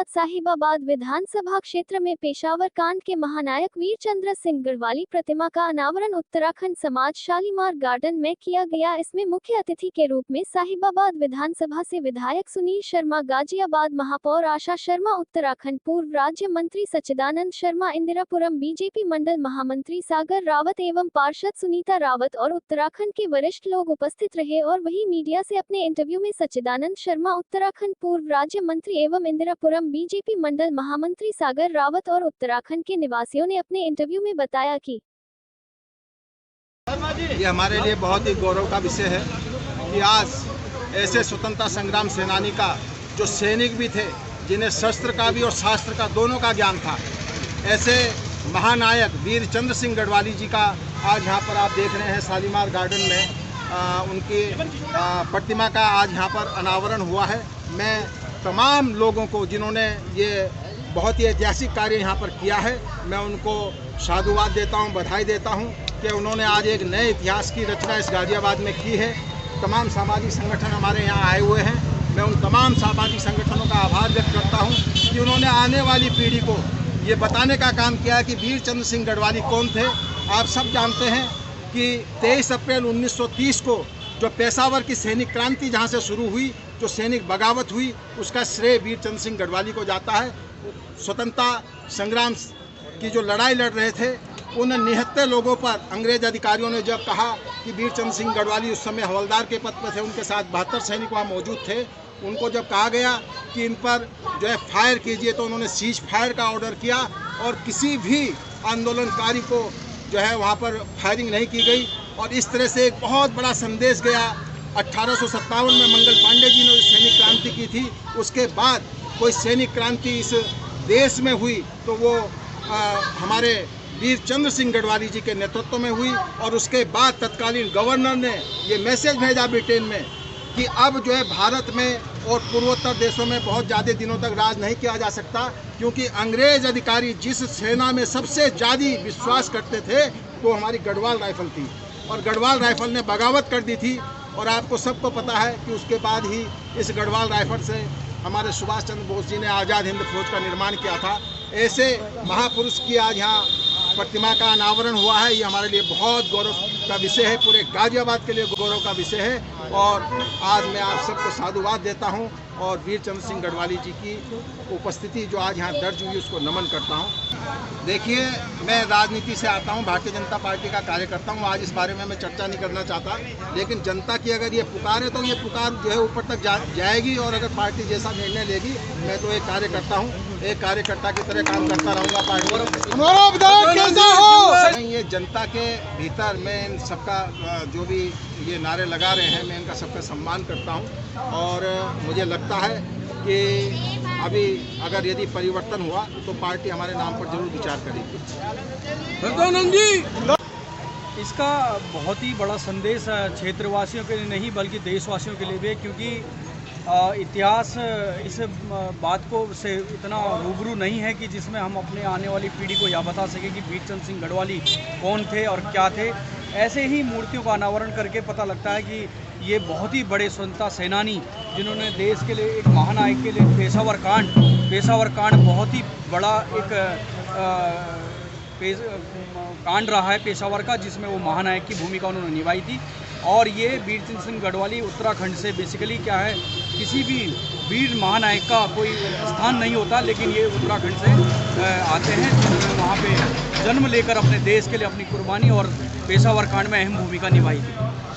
साहिबाबाद विधानसभा क्षेत्र में पेशावर कांड के महानायक वीर चंद्र सिंह गढ़वाली प्रतिमा का अनावरण उत्तराखंड समाज शालीमार गार्डन में किया गया। इसमें मुख्य अतिथि के रूप में साहिबाबाद विधानसभा से विधायक सुनील शर्मा, गाजियाबाद महापौर आशा शर्मा, उत्तराखंड पूर्व राज्य मंत्री सच्चिदानंद शर्मा, इंदिरापुरम बीजेपी मंडल महामंत्री सागर रावत एवं पार्षद सुनीता रावत और उत्तराखंड के वरिष्ठ लोग उपस्थित रहे। और वही मीडिया से अपने इंटरव्यू में सच्चिदानंद शर्मा, उत्तराखंड पूर्व राज्य मंत्री एवं इंदिरापुरम बीजेपी मंडल महामंत्री सागर रावत और उत्तराखंड के निवासियों ने अपने इंटरव्यू में बताया कि ये हमारे लिए बहुत ही गौरव का विषय है कि आज ऐसे स्वतंत्रता संग्राम सेनानी का, जो सैनिक भी थे, जिन्हें शस्त्र का भी और शास्त्र का दोनों का ज्ञान था, ऐसे महानायक वीर चंद्र सिंह गढ़वाली जी का आज यहाँ पर आप देख रहे हैं शालीमार गार्डन में उनकी प्रतिमा का आज यहाँ पर अनावरण हुआ है। मैं तमाम लोगों को, जिन्होंने ये बहुत ही ऐतिहासिक कार्य यहाँ पर किया है, मैं उनको साधुवाद देता हूँ, बधाई देता हूँ कि उन्होंने आज एक नए इतिहास की रचना इस गाजियाबाद में की है। तमाम सामाजिक संगठन हमारे यहाँ आए हुए हैं। मैं उन तमाम सामाजिक संगठनों का आभार व्यक्त करता हूँ कि उन्होंने आने वाली पीढ़ी को ये बताने का काम किया है कि वीर चंद्र सिंह गढ़वाली कौन थे। आप सब जानते हैं कि 23 अप्रैल 1930 को जो पेशावर की सैनिक क्रांति जहाँ से शुरू हुई, जो सैनिक बगावत हुई, उसका श्रेय वीर चंद्र सिंह गढ़वाली को जाता है। स्वतंत्रता संग्राम की जो लड़ाई लड़ रहे थे, उन निहत्थे लोगों पर अंग्रेज अधिकारियों ने जब कहा कि वीर चंद्र सिंह गढ़वाली उस समय हवलदार के पद पर थे, उनके साथ 72 सैनिक वहाँ मौजूद थे, उनको जब कहा गया कि इन पर जो है फायर कीजिए, तो उन्होंने सीज फायर का ऑर्डर किया और किसी भी आंदोलनकारी को जो है वहाँ पर फायरिंग नहीं की गई। और इस तरह से एक बहुत बड़ा संदेश गया। 1857 में मंगल पांडे जी ने सैनिक क्रांति की थी। उसके बाद कोई सैनिक क्रांति इस देश में हुई तो वो हमारे वीर चंद्र सिंह गढ़वाली जी के नेतृत्व में हुई। और उसके बाद तत्कालीन गवर्नर ने ये मैसेज भेजा ब्रिटेन में कि अब जो है भारत में और पूर्वोत्तर देशों में बहुत ज़्यादा दिनों तक राज नहीं किया जा सकता, क्योंकि अंग्रेज अधिकारी जिस सेना में सबसे ज़्यादा विश्वास करते थे वो हमारी गढ़वाल राइफल थी। और गढ़वाल राइफल ने बगावत कर दी थी। और आपको सबको पता है कि उसके बाद ही इस गढ़वाल राइफल से हमारे सुभाष चंद्र बोस जी ने आज़ाद हिंद फौज का निर्माण किया था। ऐसे महापुरुष की आज यहाँ प्रतिमा का अनावरण हुआ है। ये हमारे लिए बहुत गौरव का विषय है, पूरे गाजियाबाद के लिए गौरव का विषय है। और आज मैं आप सबको साधुवाद देता हूँ और वीर चंद्र सिंह गढ़वाली जी की उपस्थिति जो आज यहाँ दर्ज हुई उसको नमन करता हूँ। देखिए, मैं राजनीति से आता हूँ, भारतीय जनता पार्टी का कार्यकर्ता हूँ। आज इस बारे में मैं चर्चा नहीं करना चाहता, लेकिन जनता की अगर ये पुकार है तो ये पुकार जो है ऊपर तक जाएगी। और अगर पार्टी जैसा निर्णय लेगी, मैं तो एक कार्यकर्ता हूँ, एक कार्यकर्ता की तरह काम करता रहूँगा पार्टी। ये जनता के भीतर मैं इन सबका जो भी ये नारे लगा रहे हैं, मैं इनका सबका सम्मान करता हूँ। और मुझे लगता है कि अभी अगर यदि परिवर्तन हुआ तो पार्टी हमारे नाम पर जरूर विचार करेगी। इसका बहुत ही बड़ा संदेश क्षेत्रवासियों के लिए नहीं बल्कि देशवासियों के लिए भी है, क्योंकि इतिहास इस बात को से इतना रूबरू नहीं है कि जिसमें हम अपने आने वाली पीढ़ी को यह बता सकें कि वीर चंद्र सिंह गढ़वाली कौन थे और क्या थे। ऐसे ही मूर्तियों का अनावरण करके पता लगता है कि ये बहुत ही बड़े स्वतंत्रता सेनानी, जिन्होंने देश के लिए एक महानायक के लिए पेशावर कांड बहुत ही बड़ा एक कांड रहा है पेशावर का, जिसमें वो महानायक की भूमिका उन्होंने निभाई थी। और ये वीर चंद्र सिंह गढ़वाली उत्तराखंड से बेसिकली क्या है, किसी भी वीर महानायक का कोई स्थान नहीं होता, लेकिन ये उत्तराखंड से आते हैं, जिन्होंने वहाँ पे जन्म लेकर अपने देश के लिए अपनी कुर्बानी और पेशावर कांड में अहम भूमिका निभाई थी।